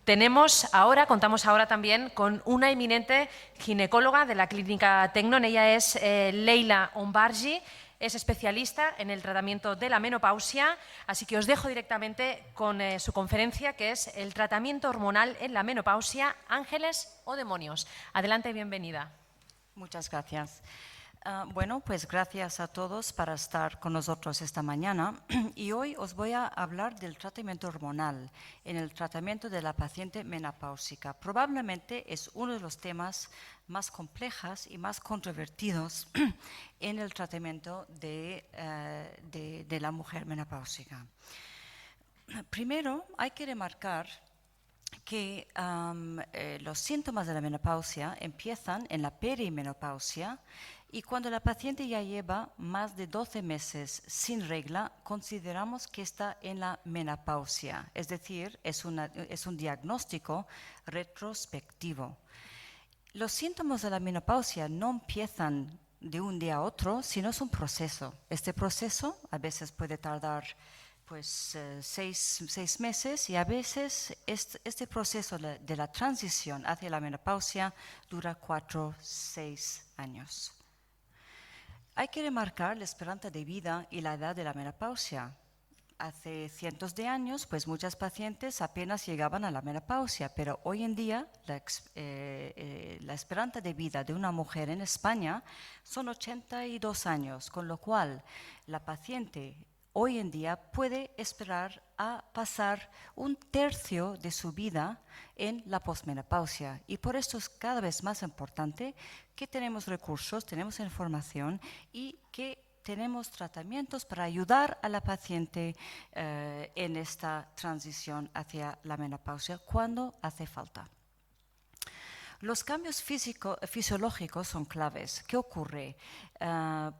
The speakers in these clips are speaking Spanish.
Contamos ahora también con una eminente ginecóloga de la Clínica Tecnon. Ella es Leila Ombargi, es especialista en el tratamiento de la menopausia, así que os dejo directamente con su conferencia, que es el tratamiento hormonal en la menopausia, ángeles o demonios. Adelante, bienvenida. Muchas gracias. Bueno, pues gracias a todos por estar con nosotros esta mañana y hoy os voy a hablar del tratamiento hormonal en el tratamiento de la paciente menopáusica. Probablemente es uno de los temas más complejos y más controvertidos en el tratamiento de la mujer menopáusica. Primero, hay que remarcar que los síntomas de la menopausia empiezan en la perimenopausia y cuando la paciente ya lleva más de 12 meses sin regla, consideramos que está en la menopausia, es decir, es un diagnóstico retrospectivo. Los síntomas de la menopausia no empiezan de un día a otro, sino es un proceso. Este proceso a veces puede tardar pues 6 meses y a veces este proceso de la transición hacia la menopausia dura 4-6 años. Hay que remarcar la esperanza de vida y la edad de la menopausia. Hace cientos de años, pues muchas pacientes apenas llegaban a la menopausia, pero hoy en día la esperanza de vida de una mujer en España son 82 años, con lo cual la paciente hoy en día puede esperar a pasar un tercio de su vida en la posmenopausia. Y por esto es cada vez más importante que tenemos recursos, tenemos información y que tenemos tratamientos para ayudar a la paciente en esta transición hacia la menopausia cuando hace falta. Los cambios fisiológicos son claves. ¿Qué ocurre?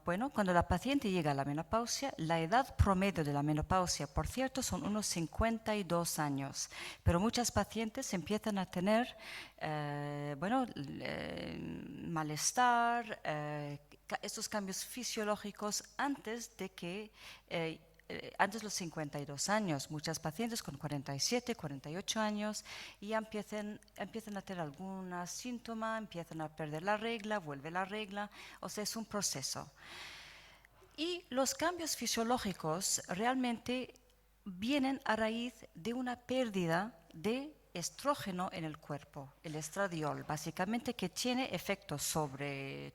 Bueno, cuando la paciente llega a la menopausia, la edad promedio de la menopausia, por cierto, son unos 52 años, pero muchas pacientes empiezan a tener malestar, estos cambios fisiológicos antes de los 52 años, muchas pacientes con 47, 48 años y ya empiezan a tener algún síntoma, empiezan a perder la regla, vuelve la regla, o sea, es un proceso. Y los cambios fisiológicos realmente vienen a raíz de una pérdida de estrógeno en el cuerpo, el estradiol, básicamente que tiene efectos sobre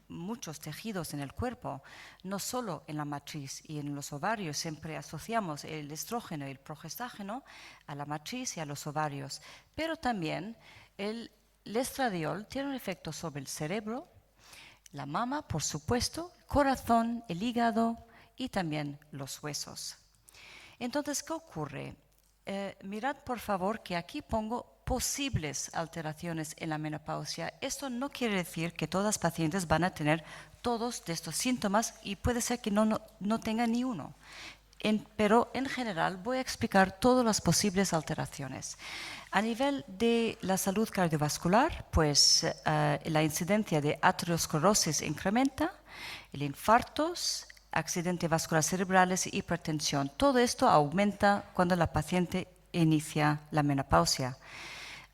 muchos tejidos en el cuerpo, no solo en la matriz y en los ovarios. Siempre asociamos el estrógeno y el progestágeno a la matriz y a los ovarios, pero también el estradiol tiene un efecto sobre el cerebro, la mama, por supuesto, el corazón, el hígado y también los huesos. Entonces, ¿qué ocurre? Mirad por favor que aquí pongo posibles alteraciones en la menopausia. Esto no quiere decir que todas las pacientes van a tener todos de estos síntomas y puede ser que no tengan ni uno. Pero en general voy a explicar todas las posibles alteraciones. A nivel de la salud cardiovascular, pues la incidencia de aterosclerosis incrementa, el infartos, accidentes vasculares cerebrales y hipertensión. Todo esto aumenta cuando la paciente inicia la menopausia.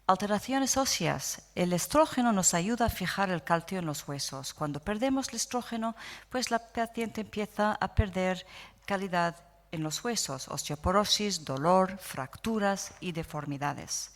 Alteraciones óseas. El estrógeno nos ayuda a fijar el calcio en los huesos. Cuando perdemos el estrógeno, pues la paciente empieza a perder calidad en los huesos, osteoporosis, dolor, fracturas y deformidades.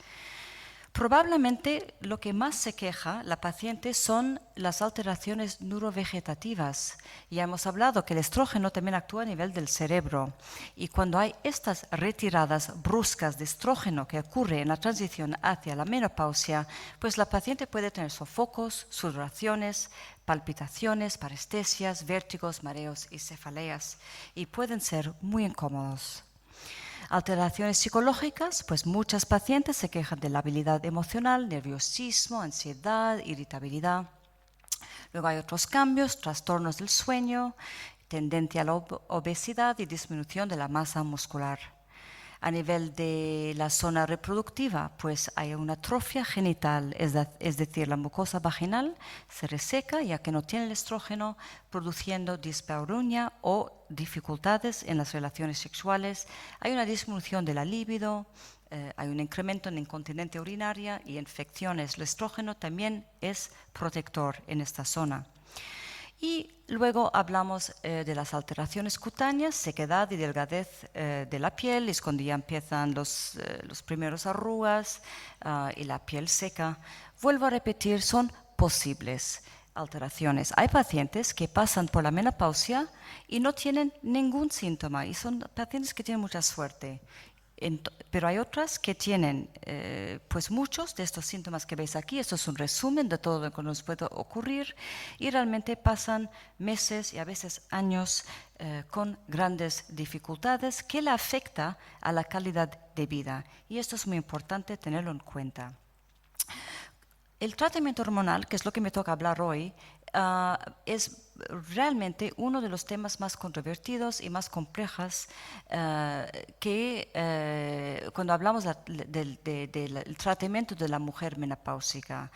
Probablemente lo que más se queja la paciente son las alteraciones neurovegetativas. Ya hemos hablado que el estrógeno también actúa a nivel del cerebro y cuando hay estas retiradas bruscas de estrógeno que ocurre en la transición hacia la menopausia, pues la paciente puede tener sofocos, sudoraciones, palpitaciones, parestesias, vértigos, mareos y cefaleas y pueden ser muy incómodos. Alteraciones psicológicas, pues muchas pacientes se quejan de labilidad emocional, nerviosismo, ansiedad, irritabilidad. Luego hay otros cambios, trastornos del sueño, tendencia a la obesidad y disminución de la masa muscular. A nivel de la zona reproductiva, pues hay una atrofia genital, es decir, la mucosa vaginal se reseca ya que no tiene el estrógeno, produciendo dispareunia o dificultades en las relaciones sexuales. Hay una disminución de la libido, hay un incremento en incontinencia urinaria y infecciones. El estrógeno también es protector en esta zona. Y luego hablamos de las alteraciones cutáneas, sequedad y delgadez de la piel, es cuando ya empiezan los primeros arrugas y la piel seca. Vuelvo a repetir, son posibles alteraciones. Hay pacientes que pasan por la menopausia y no tienen ningún síntoma y son pacientes que tienen mucha suerte. Pero hay otras que tienen pues muchos de estos síntomas que veis aquí. Esto es un resumen de todo lo que nos puede ocurrir y realmente pasan meses y a veces años con grandes dificultades que le afecta a la calidad de vida. Y esto es muy importante tenerlo en cuenta. El tratamiento hormonal, que es lo que me toca hablar hoy, es realmente uno de los temas más controvertidos y más complejos cuando hablamos del tratamiento de la mujer menopáusica.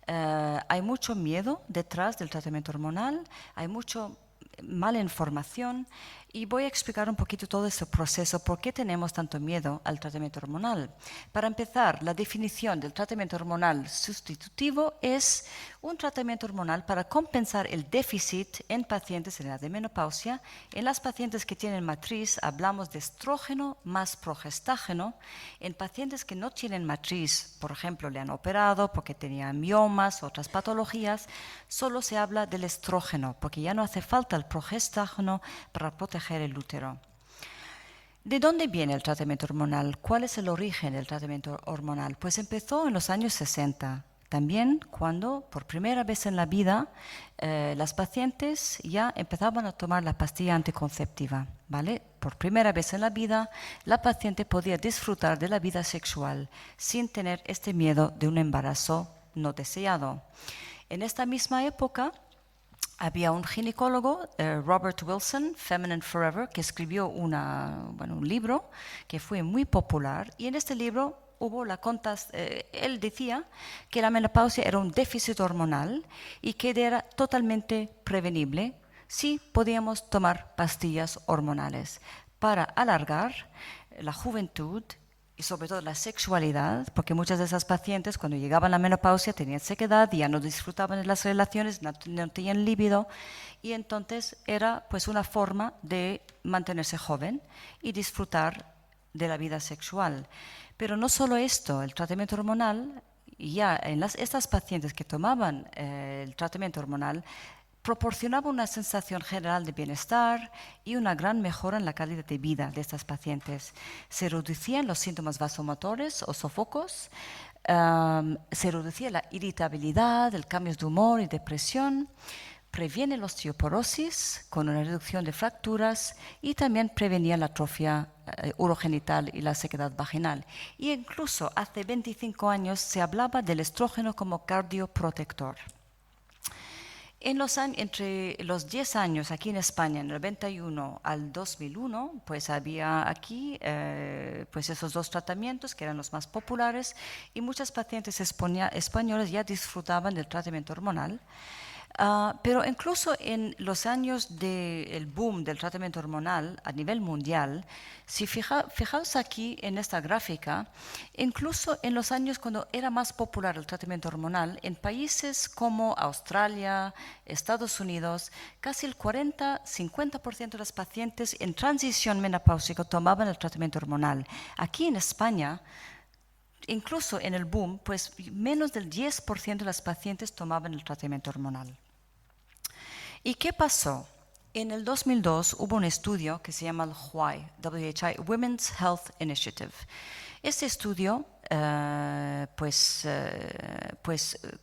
Hay mucho miedo detrás del tratamiento hormonal, hay mucho mala información y voy a explicar un poquito todo ese proceso, por qué tenemos tanto miedo al tratamiento hormonal. Para empezar, la definición del tratamiento hormonal sustitutivo es un tratamiento hormonal para compensar el déficit en pacientes en edad de menopausia. En las pacientes que tienen matriz hablamos de estrógeno más progestágeno. En pacientes que no tienen matriz, por ejemplo, le han operado porque tenían miomas, otras patologías, solo se habla del estrógeno porque ya no hace falta el progestágeno para proteger el útero. ¿De dónde viene el tratamiento hormonal? ¿Cuál es el origen del tratamiento hormonal? Pues empezó en los años 60, también cuando por primera vez en la vida las pacientes ya empezaban a tomar la pastilla anticonceptiva, ¿vale? Por primera vez en la vida la paciente podía disfrutar de la vida sexual sin tener este miedo de un embarazo no deseado. En esta misma época había un ginecólogo, Robert Wilson, Feminine Forever, que escribió un libro que fue muy popular y en este libro él decía que la menopausia era un déficit hormonal y que era totalmente prevenible si podíamos tomar pastillas hormonales para alargar la juventud y sobre todo la sexualidad, porque muchas de esas pacientes cuando llegaban a la menopausia tenían sequedad, ya no disfrutaban de las relaciones, no tenían líbido y entonces era pues una forma de mantenerse joven y disfrutar de la vida sexual. Pero no solo esto, el tratamiento hormonal, ya en estas pacientes que tomaban el tratamiento hormonal, proporcionaba una sensación general de bienestar y una gran mejora en la calidad de vida de estas pacientes. Se reducían los síntomas vasomotores o sofocos, se reducía la irritabilidad, el cambio de humor y depresión, previene la osteoporosis con una reducción de fracturas y también prevenía la atrofia urogenital y la sequedad vaginal. Y incluso hace 25 años se hablaba del estrógeno como cardioprotector. Entre los 10 años aquí en España, en el 91 al 2001, pues había aquí pues esos dos tratamientos que eran los más populares y muchas pacientes españolas ya disfrutaban del tratamiento hormonal. Pero incluso en los años del boom del tratamiento hormonal a nivel mundial, si fijaos aquí en esta gráfica, incluso en los años cuando era más popular el tratamiento hormonal, en países como Australia, Estados Unidos, casi el 40-50% de las pacientes en transición menopáusica tomaban el tratamiento hormonal. Aquí en España, incluso en el boom, pues menos del 10% de las pacientes tomaban el tratamiento hormonal. ¿Y qué pasó? En el 2002 hubo un estudio que se llama el WHI, Women's Health Initiative. Este estudio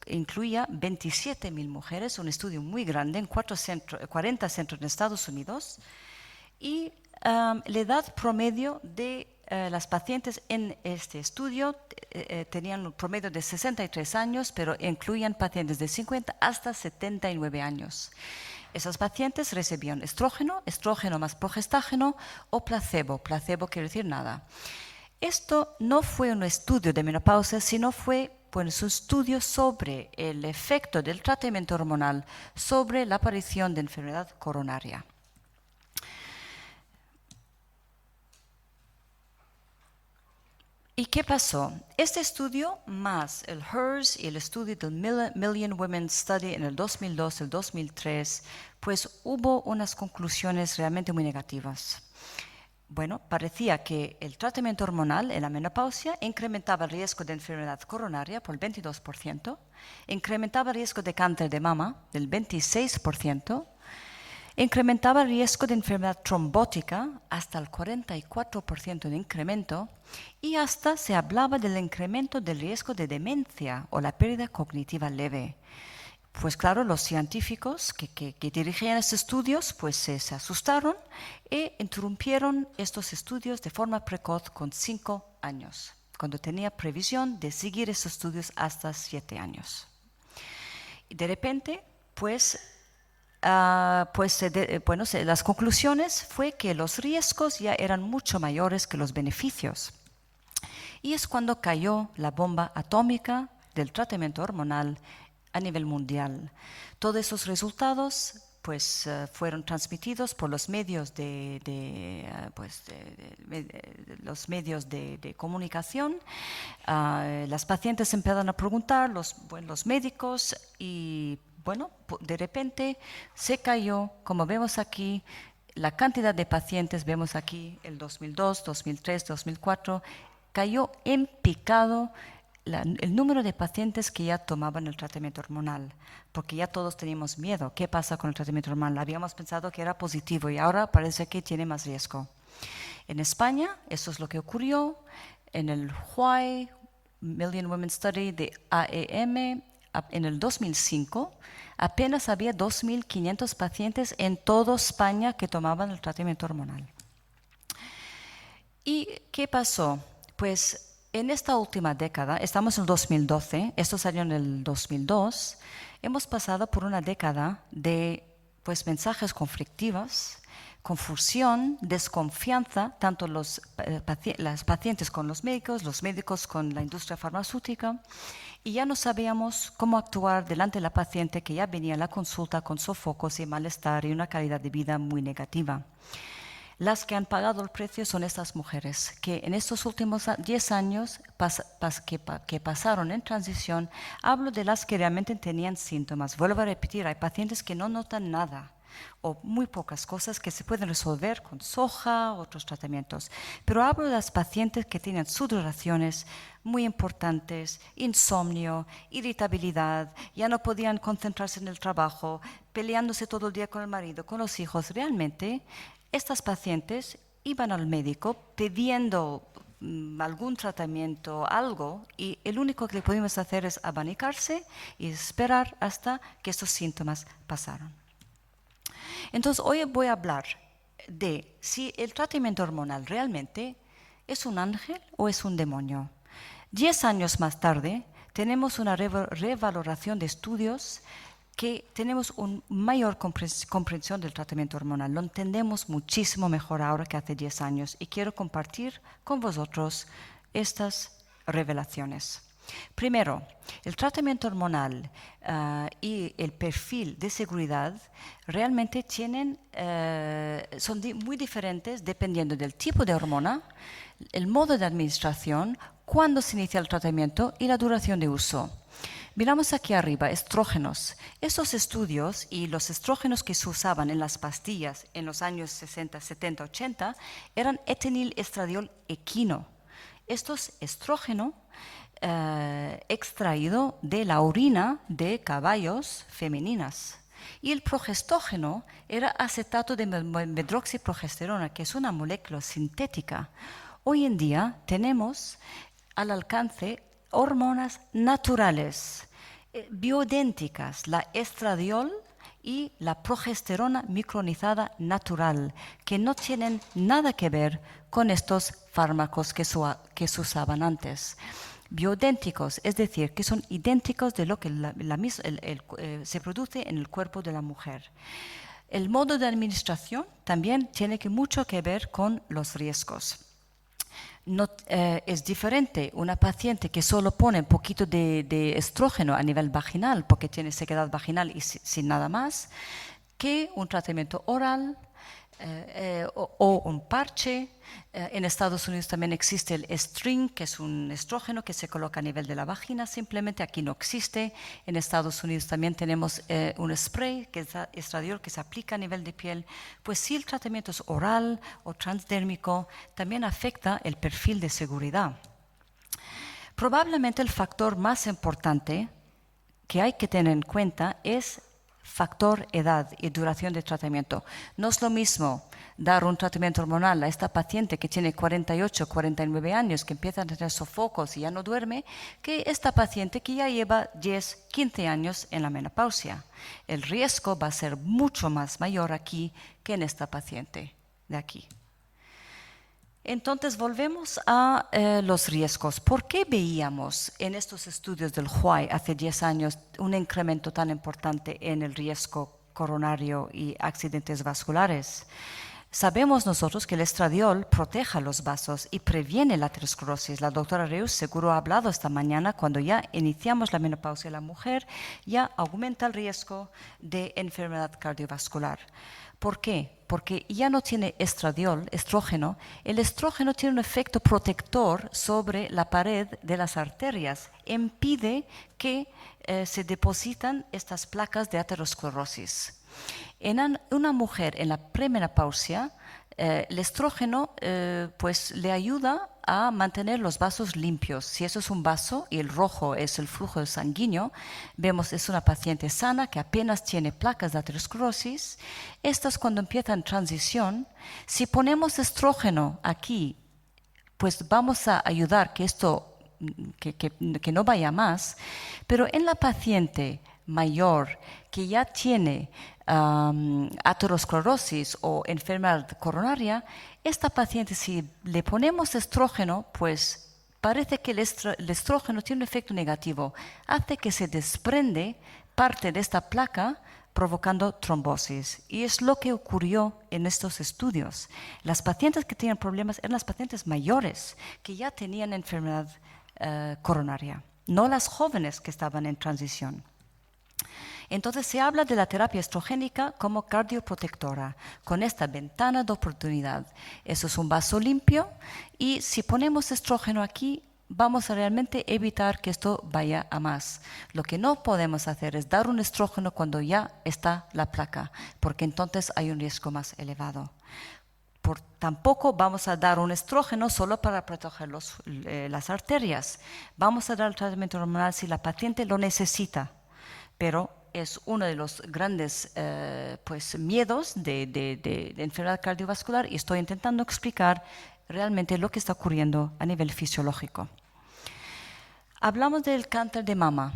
incluía 27.000 mujeres, un estudio muy grande en 40 centros en Estados Unidos, y la edad promedio de las pacientes en este estudio tenían un promedio de 63 años, pero incluían pacientes de 50 hasta 79 años. Esas pacientes recibían estrógeno más progestágeno o placebo. Placebo quiere decir nada. Esto no fue un estudio de menopausia, sino fue un estudio sobre el efecto del tratamiento hormonal sobre la aparición de enfermedad coronaria. ¿Y qué pasó? Este estudio más el HERS y el estudio del Million Women Study en el 2002, el 2003, pues hubo unas conclusiones realmente muy negativas. Bueno, parecía que el tratamiento hormonal en la menopausia incrementaba el riesgo de enfermedad coronaria por el 22%, incrementaba el riesgo de cáncer de mama del 26%, incrementaba el riesgo de enfermedad trombótica hasta el 44% de incremento y hasta se hablaba del incremento del riesgo de demencia o la pérdida cognitiva leve. Pues claro, los científicos que dirigían estos estudios pues se asustaron e interrumpieron estos estudios de forma precoz con 5 años, cuando tenía previsión de seguir estos estudios hasta 7 años. Y de repente, las conclusiones fue que los riesgos ya eran mucho mayores que los beneficios. Y es cuando cayó la bomba atómica del tratamiento hormonal a nivel mundial. Todos esos resultados fueron transmitidos por los medios los medios de comunicación. Las pacientes empezaron a preguntar, los médicos, y bueno, de repente se cayó, como vemos aquí, la cantidad de pacientes, vemos aquí el 2002, 2003, 2004, cayó en picado el número de pacientes que ya tomaban el tratamiento hormonal, porque ya todos teníamos miedo. ¿Qué pasa con el tratamiento hormonal? Habíamos pensado que era positivo y ahora parece que tiene más riesgo. En España, eso es lo que ocurrió en el WHY, Million Women Study de AEM, en el 2005. Apenas había 2.500 pacientes en toda España que tomaban el tratamiento hormonal. ¿Y qué pasó? Pues en esta última década, estamos en el 2012, esto salió en el 2002, hemos pasado por una década de mensajes conflictivos, confusión, desconfianza, tanto las pacientes con los médicos con la industria farmacéutica, y ya no sabíamos cómo actuar delante de la paciente que ya venía a la consulta con sofocos y malestar y una calidad de vida muy negativa. Las que han pagado el precio son estas mujeres, que en estos últimos 10 años que pasaron en transición, hablo de las que realmente tenían síntomas. Vuelvo a repetir, hay pacientes que no notan nada o muy pocas cosas que se pueden resolver con soja, otros tratamientos. Pero hablo de las pacientes que tienen sudoraciones muy importantes, insomnio, irritabilidad, ya no podían concentrarse en el trabajo, peleándose todo el día con el marido, con los hijos. Realmente, estas pacientes iban al médico pidiendo algún tratamiento, algo, y el único que le podíamos hacer es abanicarse y esperar hasta que estos síntomas pasaran. Entonces, hoy voy a hablar de si el tratamiento hormonal realmente es un ángel o es un demonio. 10 años más tarde, tenemos una revaloración de estudios que tenemos una mayor comprensión del tratamiento hormonal. Lo entendemos muchísimo mejor ahora que hace 10 años y quiero compartir con vosotros estas revelaciones. Primero, el tratamiento hormonal y el perfil de seguridad realmente son muy diferentes dependiendo del tipo de hormona, el modo de administración, cuándo se inicia el tratamiento y la duración de uso. Miramos aquí arriba, estrógenos. Estos estudios y los estrógenos que se usaban en las pastillas en los años 60, 70, 80 eran etilestradiol equino. Esto es estrógeno extraído de la orina de caballos femeninas. Y el progestógeno era acetato de medroxiprogesterona, que es una molécula sintética. Hoy en día tenemos al alcance hormonas naturales, bioidénticas, la estradiol y la progesterona micronizada natural, que no tienen nada que ver con estos fármacos que se usaban antes. Bioidénticos, es decir, que son idénticos de lo que se produce en el cuerpo de la mujer. El modo de administración también tiene mucho que ver con los riesgos. Es diferente una paciente que solo pone un poquito de estrógeno a nivel vaginal porque tiene sequedad vaginal y sin nada más, que un tratamiento oral o un parche. En Estados Unidos también existe el Estring, que es un estrógeno que se coloca a nivel de la vagina, simplemente aquí no existe. En Estados Unidos también tenemos un spray, que es estradiol, que se aplica a nivel de piel. Pues si el tratamiento es oral o transdérmico, también afecta el perfil de seguridad. Probablemente el factor más importante que hay que tener en cuenta es factor edad y duración de tratamiento. No es lo mismo dar un tratamiento hormonal a esta paciente que tiene 48, 49 años, que empieza a tener sofocos y ya no duerme, que esta paciente que ya lleva 10, 15 años en la menopausia. El riesgo va a ser mucho más mayor aquí que en esta paciente de aquí. Entonces volvemos a los riesgos. ¿Por qué veíamos en estos estudios del HUAI hace 10 años un incremento tan importante en el riesgo coronario y accidentes vasculares? Sabemos nosotros que el estradiol protege los vasos y previene la aterosclerosis. La doctora Reus seguro ha hablado esta mañana, cuando ya iniciamos la menopausia, la mujer ya aumenta el riesgo de enfermedad cardiovascular. ¿Por qué? Porque ya no tiene estradiol, estrógeno. El estrógeno tiene un efecto protector sobre la pared de las arterias. Impide que se depositan estas placas de aterosclerosis. En una mujer en la premenopausia, el estrógeno pues le ayuda a mantener los vasos limpios. Si eso es un vaso y el rojo es el flujo sanguíneo, vemos es una paciente sana que apenas tiene placas de aterosclerosis. Estas cuando empiezan transición, si ponemos estrógeno aquí, pues vamos a ayudar que esto que no vaya más, pero en la paciente mayor que ya tiene aterosclerosis o enfermedad coronaria, esta paciente, si le ponemos estrógeno, pues parece que el estrógeno tiene un efecto negativo, hace que se desprende parte de esta placa provocando trombosis. Y es lo que ocurrió en estos estudios. Las pacientes que tenían problemas eran las pacientes mayores que ya tenían enfermedad coronaria, no las jóvenes que estaban en transición. Entonces se habla de la terapia estrogénica como cardioprotectora, con esta ventana de oportunidad. Eso es un vaso limpio y si ponemos estrógeno aquí, vamos a realmente evitar que esto vaya a más. Lo que no podemos hacer es dar un estrógeno cuando ya está la placa, porque entonces hay un riesgo más elevado. Tampoco vamos a dar un estrógeno solo para proteger las arterias. Vamos a dar el tratamiento hormonal si la paciente lo necesita, pero es uno de los grandes miedos de enfermedad cardiovascular y estoy intentando explicar realmente lo que está ocurriendo a nivel fisiológico. Hablamos del cáncer de mama,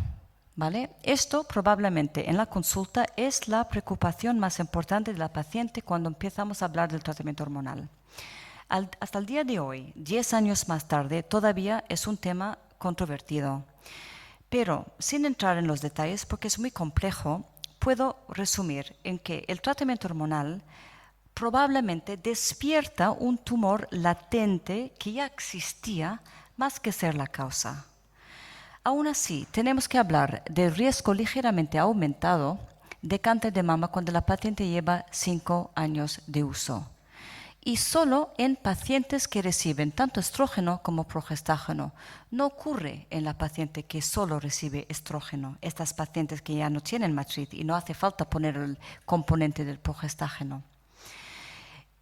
¿vale? Esto probablemente en la consulta es la preocupación más importante de la paciente cuando empezamos a hablar del tratamiento hormonal. Hasta el día de hoy, 10 años más tarde, todavía es un tema controvertido. Pero sin entrar en los detalles, porque es muy complejo, puedo resumir en que el tratamiento hormonal probablemente despierta un tumor latente que ya existía más que ser la causa. Aún así, tenemos que hablar del riesgo ligeramente aumentado de cáncer de mama cuando la paciente lleva 5 años de uso. Y solo en pacientes que reciben tanto estrógeno como progestágeno. No ocurre en la paciente que solo recibe estrógeno, estas pacientes que ya no tienen matriz y no hace falta poner el componente del progestágeno.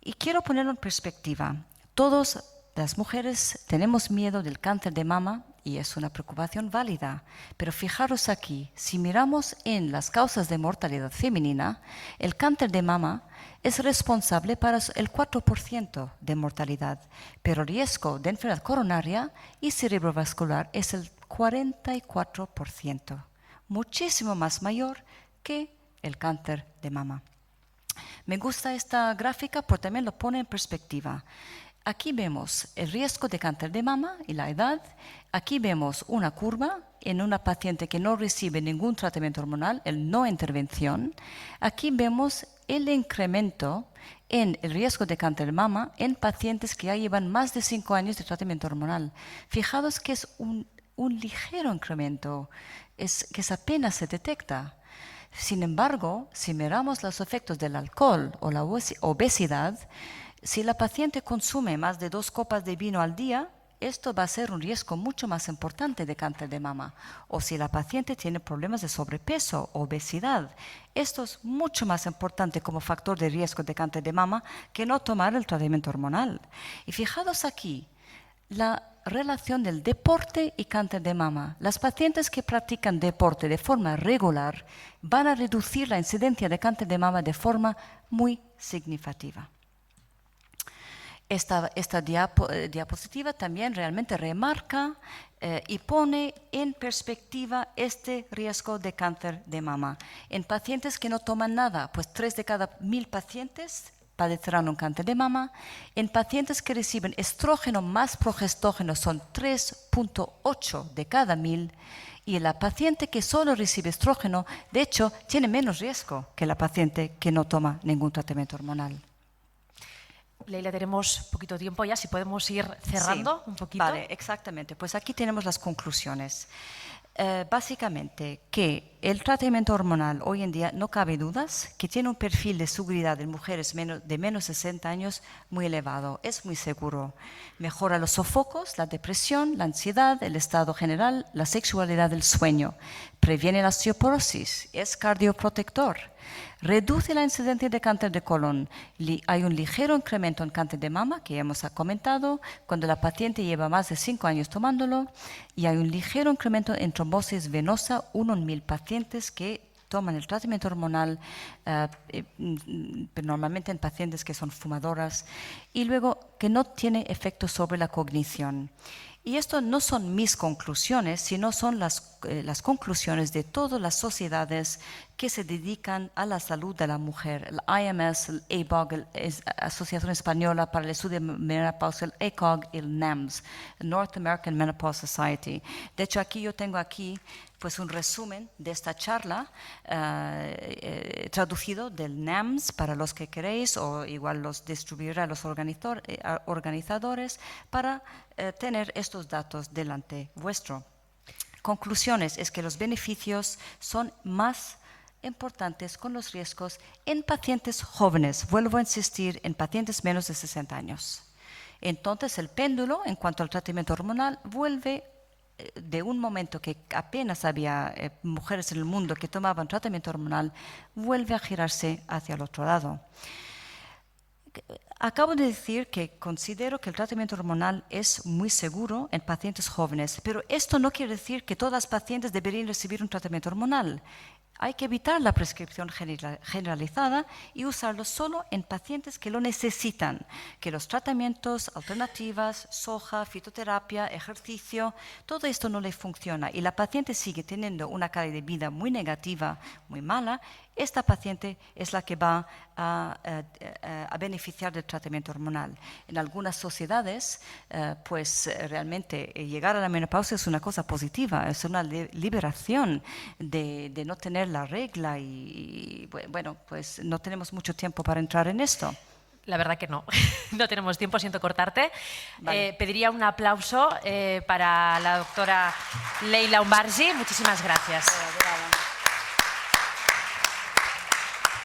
Y quiero ponerlo en perspectiva. Todas las mujeres tenemos miedo del cáncer de mama y es una preocupación válida. Pero fijaros aquí, si miramos en las causas de mortalidad femenina, el cáncer de mama es responsable para el 4% de mortalidad, pero el riesgo de enfermedad coronaria y cerebrovascular es el 44%, muchísimo más mayor que el cáncer de mama. Me gusta esta gráfica porque también lo pone en perspectiva. Aquí vemos el riesgo de cáncer de mama y la edad. Aquí vemos una curva en una paciente que no recibe ningún tratamiento hormonal, el no intervención. Aquí vemos el incremento en el riesgo de cáncer de mama en pacientes que ya llevan más de 5 años de tratamiento hormonal. Fijaos que es un ligero incremento, que apenas se detecta. Sin embargo, si miramos los efectos del alcohol o la obesidad, si la paciente consume más de 2 copas de vino al día, esto va a ser un riesgo mucho más importante de cáncer de mama. O si la paciente tiene problemas de sobrepeso o obesidad, esto es mucho más importante como factor de riesgo de cáncer de mama que no tomar el tratamiento hormonal. Y fijaos aquí, la relación del deporte y cáncer de mama. Las pacientes que practican deporte de forma regular van a reducir la incidencia de cáncer de mama de forma muy significativa. Esta diapositiva también realmente remarca y pone en perspectiva este riesgo de cáncer de mama. En pacientes que no toman nada, pues 3 de cada 1000 pacientes padecerán un cáncer de mama. En pacientes que reciben estrógeno más progestógeno son 3.8 de cada 1000. Y la paciente que solo recibe estrógeno, de hecho, tiene menos riesgo que la paciente que no toma ningún tratamiento hormonal. Leila, tenemos poquito tiempo ya, si podemos ir cerrando un poquito. Vale, exactamente. Pues aquí tenemos las conclusiones. Básicamente que el tratamiento hormonal hoy en día no cabe dudas que tiene un perfil de seguridad en mujeres de menos de 60 años muy elevado, es muy seguro. Mejora los sofocos, la depresión, la ansiedad, el estado general, la sexualidad, el sueño. Previene la osteoporosis, es cardioprotector. Reduce la incidencia de cáncer de colon. Hay un ligero incremento en cáncer de mama, que hemos comentado, cuando la paciente lleva más de 5 años tomándolo. Y hay un ligero incremento en trombosis venosa, 1 en 1000 pacientes que toman el tratamiento hormonal, normalmente en pacientes que son fumadoras. Y luego que no tiene efecto sobre la cognición. Y esto no son mis conclusiones, sino son las conclusiones de todas las sociedades que se dedican a la salud de la mujer. El IMS, el ABOG, la Asociación Española para el Estudio de Menopausia, el ACOG y el NAMS, el North American Menopause Society. De hecho, aquí yo tengo pues un resumen de esta charla traducido del NAMS para los que queréis, o igual los distribuirá a los organizadores para tener estos datos delante vuestro. Conclusiones es que los beneficios son más importantes con los riesgos en pacientes jóvenes. Vuelvo a insistir, en pacientes menos de 60 años. Entonces el péndulo en cuanto al tratamiento hormonal vuelve de un momento que apenas había mujeres en el mundo que tomaban tratamiento hormonal, vuelve a girarse hacia el otro lado. Acabo de decir que considero que el tratamiento hormonal es muy seguro en pacientes jóvenes, pero esto no quiere decir que todas las pacientes deberían recibir un tratamiento hormonal. Hay que evitar la prescripción generalizada y usarlo solo en pacientes que lo necesitan, que los tratamientos, alternativas, soja, fitoterapia, ejercicio, todo esto no le funciona y la paciente sigue teniendo una calidad de vida muy negativa, muy mala. Esta paciente es la que va a beneficiar del tratamiento hormonal. En algunas sociedades, pues realmente llegar a la menopausia es una cosa positiva, es una liberación de no tener la regla y bueno, pues no tenemos mucho tiempo para entrar en esto. La verdad que no, no tenemos tiempo, siento cortarte. Vale. Pediría un aplauso para la doctora Leila Umbarji. Muchísimas gracias.